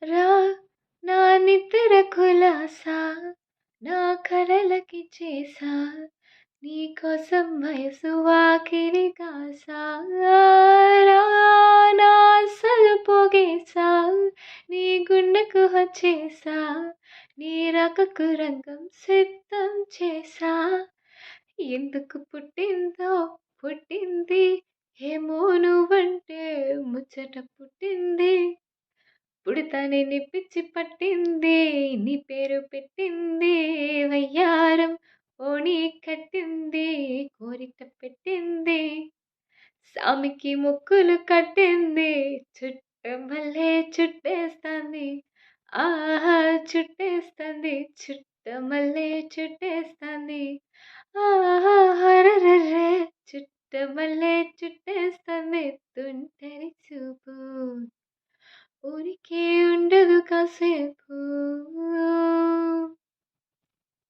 రా నా నిద్ర కులాసా నా కలలకి చేసా నీకోసం వయసు వాకిలి కాసా రా నా అసలు పోగేసా నీ గుండెకు వచ్చేసా నీ రకకు రంగం సిద్ధం చేసా ఎందుకు పుట్టిందో పుట్టింది ఏమో నువ్వంటే ముచ్చట పుట్టింది పుడతానే నీ పిచ్చి పట్టింది నీ పేరు పెట్టింది వయ్యారం ఓణి కట్టింది కోరిక పెట్టింది సామికి ముక్కులు కట్టింది చుట్టమల్లే చుట్టేస్తాంది ఆహా చుట్టేస్తాంది చుట్టమల్లే చుట్టేస్తాంది ఆహా హరరరే చుట్టమల్లే చుట్టేస్తాంది తుంటరి చూపు ఊరికే ఉండదు కాసేపు